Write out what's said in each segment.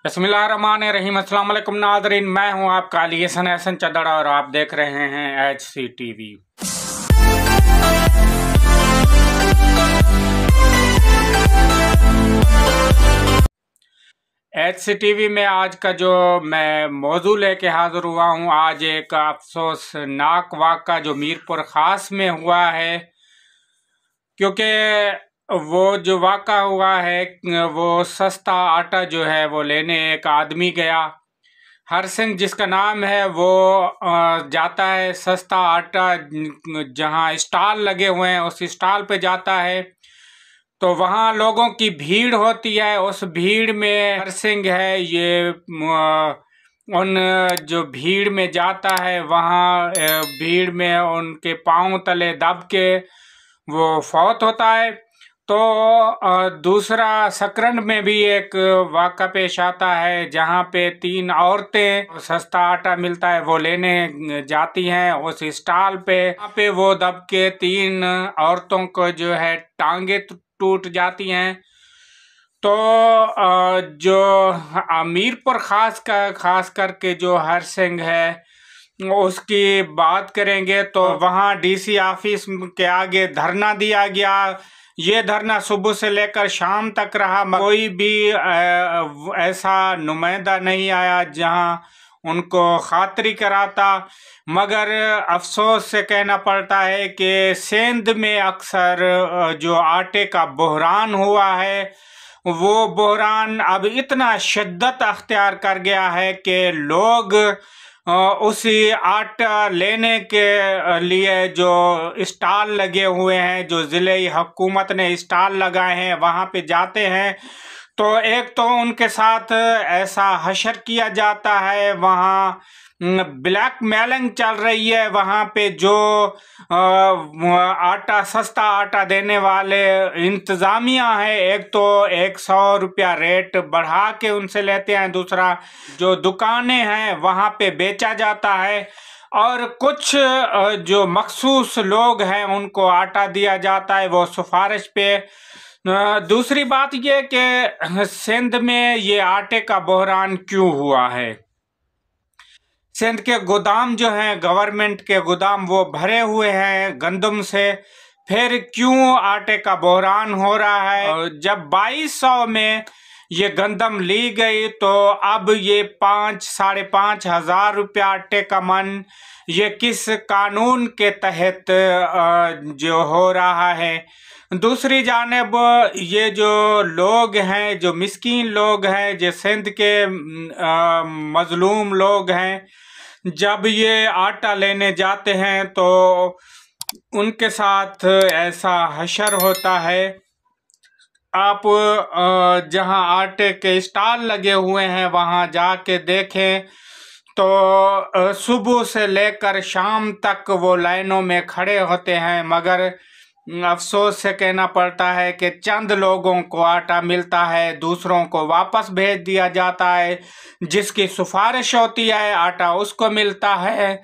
बिस्मिल्लाहिर्रहमानिर्रहीम। अस्सलाम वालेकुम नाज़रीन, मैं हूं आपका अली हसन चदड़ और आप देख रहे हैं HCTV। HCTV में आज का जो मैं मौजू लेके हाजिर हुआ हूं, आज एक अफसोसनाक वाक़ा जो मीरपुर ख़ास में हुआ है। क्योंकि वो जो वाक़ा हुआ है, वो सस्ता आटा जो है वो लेने एक आदमी गया। हर सिंह जिसका नाम है, वो जाता है सस्ता आटा जहाँ स्टॉल लगे हुए हैं उस स्टॉल पे जाता है। तो वहाँ लोगों की भीड़ होती है। उस भीड़ में हर सिंह है, ये उन जो भीड़ में जाता है, वहाँ भीड़ में उनके पाँव तले दब के वो फौत होता है। तो दूसरा सकरंद में भी एक वाक़ा पेश आता है, जहाँ पे 3 औरतें सस्ता आटा मिलता है वो लेने जाती हैं उस स्टॉल पे। वहाँ पे वो दब के 3 औरतों को जो है टांगे टूट जाती हैं। तो जो मीरपुर खास करके जो हर सिंह है उसकी बात करेंगे, तो वहाँ DC ऑफिस के आगे धरना दिया गया। ये धरना सुबह से लेकर शाम तक रहा। कोई भी ऐसा नुमाइंदा नहीं आया जहाँ उनको खातरी कराता। मगर अफसोस से कहना पड़ता है कि सिंध में अक्सर जो आटे का बहरान हुआ है, वो बहरान अब इतना शिद्दत अख्तियार कर गया है कि लोग उसी आटा लेने के लिए जो स्टॉल लगे हुए हैं, जो ज़िले हुकूमत ने स्टॉल लगाए हैं, वहाँ पे जाते हैं। तो एक तो उनके साथ ऐसा हशर किया जाता है, वहाँ ब्लैक मेलिंग चल रही है। वहाँ पे जो सस्ता आटा देने वाले इंतज़ामिया है, एक तो 100 रुपया रेट बढ़ा के उनसे लेते हैं। दूसरा जो दुकानें हैं वहाँ पे बेचा जाता है, और कुछ जो मखसूस लोग हैं उनको आटा दिया जाता है वो सिफारिश पे। दूसरी बात ये कि सिंध में ये आटे का बहरान क्यों हुआ है। सिंध के गोदाम जो हैं, गवर्नमेंट के गोदाम, वो भरे हुए हैं गंदम से। फिर क्यों आटे का बहरान हो रहा है। और जब 2200 में ये गंदम ली गई, तो अब ये 5-5.5 हज़ार रुपया आटे का मन, ये किस कानून के तहत जो हो रहा है। दूसरी जानिब ये जो लोग हैं, जो मिस्कीन लोग हैं, जो सिंध के मजलूम लोग हैं, जब ये आटा लेने जाते हैं तो उनके साथ ऐसा हशर होता है। आप जहां आटे के स्टॉल लगे हुए हैं वहां जाके देखें तो सुबह से लेकर शाम तक वो लाइनों में खड़े होते हैं। मगर अफसोस से कहना पड़ता है कि चंद लोगों को आटा मिलता है, दूसरों को वापस भेज दिया जाता है। जिसकी सिफारिश होती है आटा उसको मिलता है।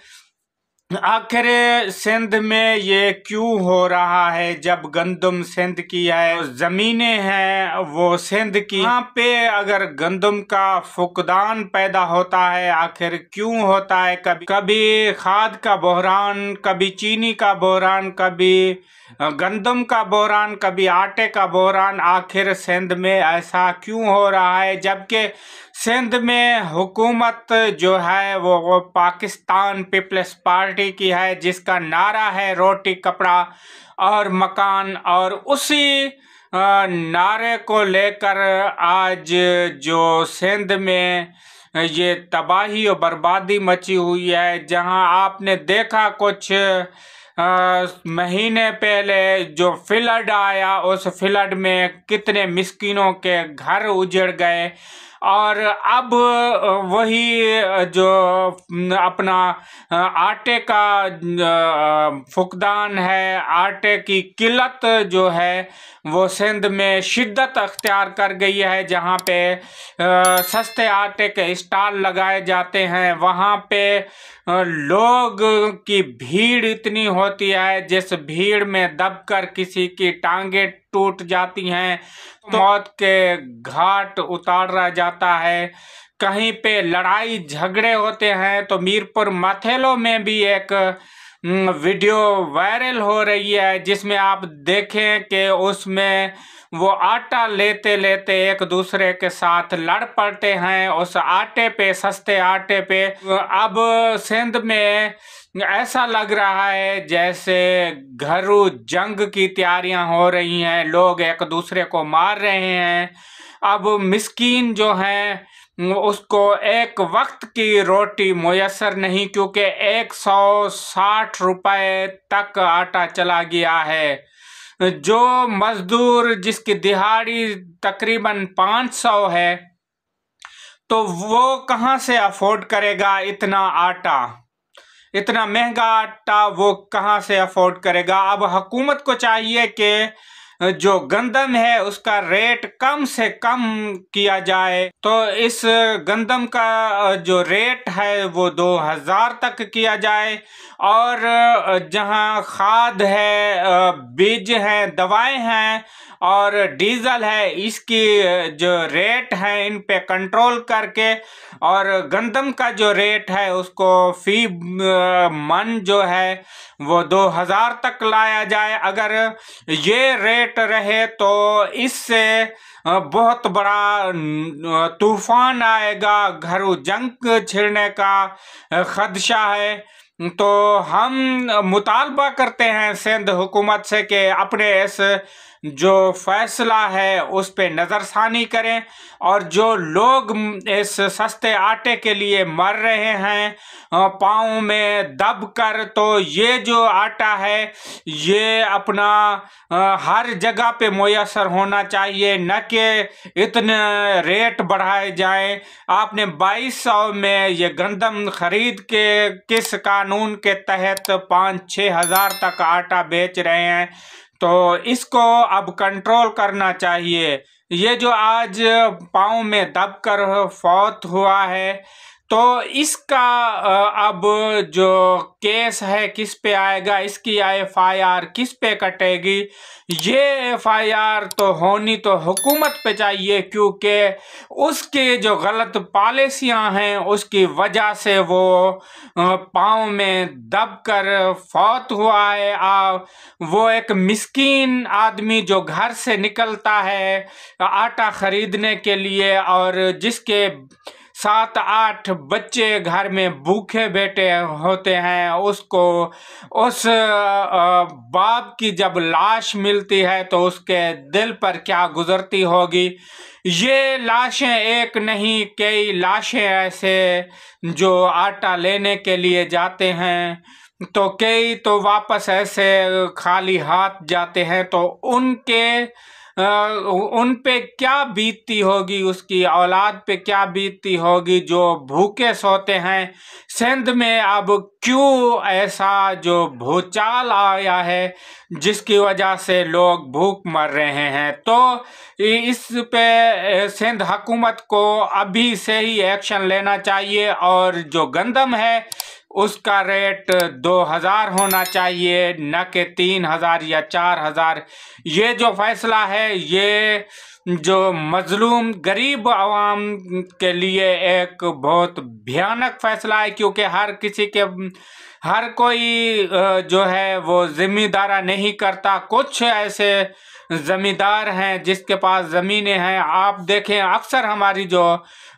आखिर सिंध में ये क्यों हो रहा है, जब गंदम सिंध की है, ज़मीनें हैं वो सिंध की। यहाँ पे अगर गंदम का फुकदान पैदा होता है, आखिर क्यों होता है। कभी खाद का बहरान, कभी चीनी का बहरान, कभी गंदम का बहरान, कभी आटे का बहरान। आखिर सिंध में ऐसा क्यों हो रहा है, जबकि सिंध में हुकूमत जो है वो पाकिस्तान पीपल्स पार्टी की है, जिसका नारा है रोटी कपड़ा और मकान। और उसी नारे को लेकर आज जो सिंध में ये तबाही और बर्बादी मची हुई है, जहां आपने देखा कुछ महीने पहले जो फ्लड आया, उस फ्लड में कितने मिस्कीनों के घर उजड़ गए। और अब वही जो अपना आटे का फुकदान है, आटे की किल्लत जो है वो सिंध में शिद्दत अख्तियार कर गई है। जहाँ पे सस्ते आटे के स्टॉल लगाए जाते हैं, वहाँ पे लोग की भीड़ इतनी होती है, जिस भीड़ में दबकर किसी की टांगे टूट जाती हैं, तो मौत के घाट उतारा जाता है। कहीं पे लड़ाई झगड़े होते हैं। तो मीरपुर मथेलो में भी एक वीडियो वायरल हो रही है, जिसमें आप देखें कि उसमें वो आटा लेते लेते एक दूसरे के साथ लड़ पड़ते हैं उस आटे पे, सस्ते आटे पे। अब सिंध में ऐसा लग रहा है जैसे घरेलू जंग की तैयारियां हो रही हैं, लोग एक दूसरे को मार रहे हैं। अब मिस्कीन जो हैं उसको एक वक्त की रोटी मुयसर नहीं, क्योंकि 160 रुपए तक आटा चला गया है। जो मजदूर जिसकी दिहाड़ी तकरीबन 500 है, तो वो कहाँ से अफोर्ड करेगा इतना आटा, इतना महंगा आटा वो कहाँ से अफोर्ड करेगा। अब हुकूमत को चाहिए कि जो गंदम है उसका रेट कम से कम किया जाए। तो इस गंदम का जो रेट है वो 2000 तक किया जाए, और जहां खाद है, बीज हैं, दवाएं हैं और डीजल है, इसकी जो रेट है इन पे कंट्रोल करके, और गंदम का जो रेट है उसको फी मन जो है वो 2000 तक लाया जाए। अगर ये रेट रहे तो इससे बहुत बड़ा तूफान आएगा, घरेलू जंग छिड़ने का खदशा है। तो हम मुतालबा करते हैं सिंध हुकूमत से कि अपने इस जो फैसला है उस पे नज़रसानी करें, और जो लोग इस सस्ते आटे के लिए मर रहे हैं पाँव में दब कर, तो ये जो आटा है ये अपना हर जगह पे मुयसर होना चाहिए, न कि इतने रेट बढ़ाए जाएं। आपने 2200 में ये गंदम खरीद के किस कानून के तहत 5-6 हज़ार तक आटा बेच रहे हैं, तो इसको अब कंट्रोल करना चाहिए। ये जो आज पाँव में दबकर फौत हुआ है, तो इसका अब जो केस है किस पे आएगा, इसकी FIR किस पे कटेगी। ये FIR तो होनी तो हुकूमत पे चाहिए, क्योंकि उसके जो गलत पॉलिसियां हैं उसकी वजह से वो पाँव में दबकर फौत हुआ है। वो एक मिस्कीन आदमी जो घर से निकलता है आटा खरीदने के लिए, और जिसके 7-8 बच्चे घर में भूखे बैठे होते हैं, उसको उस बाप की जब लाश मिलती है तो उसके दिल पर क्या गुजरती होगी। ये लाशें एक नहीं कई लाशें ऐसे जो आटा लेने के लिए जाते हैं, तो कई तो वापस ऐसे खाली हाथ जाते हैं। तो उन पे क्या बीतती होगी, उसकी औलाद पे क्या बीतती होगी जो भूखे सोते हैं। सिंध में अब क्यों ऐसा जो भूचाल आया है जिसकी वजह से लोग भूख मर रहे हैं, तो इस पे सिंध हुकूमत को अभी से ही एक्शन लेना चाहिए, और जो गंदम है उसका रेट 2000 होना चाहिए, न कि 3000 या 4000। ये जो फैसला है ये जो मजलूम गरीब आवाम के लिए एक बहुत भयानक फैसला है, क्योंकि हर कोई जो है वो जिम्मेदारा नहीं करता। कुछ ऐसे जमींदार हैं जिसके पास ज़मीनें हैं। आप देखें अक्सर हमारी जो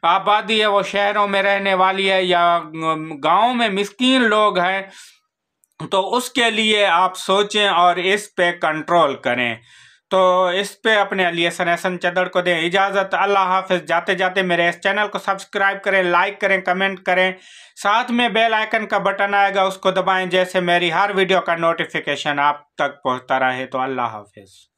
आबादी है वो शहरों में रहने वाली है या गाँव में मिस्कीन लोग हैं, तो उसके लिए आप सोचें और इस पे कंट्रोल करें। तो इस पे अपने अलियसन एहसन चदर को दें इजाज़त। अल्लाह हाफिज़। जाते जाते मेरे इस चैनल को सब्सक्राइब करें, लाइक करें, कमेंट करें, साथ में बेल आइकन का बटन आएगा उसको दबाएं, जैसे मेरी हर वीडियो का नोटिफिकेशन आप तक पहुंचता रहे। तो अल्लाह हाफिज़।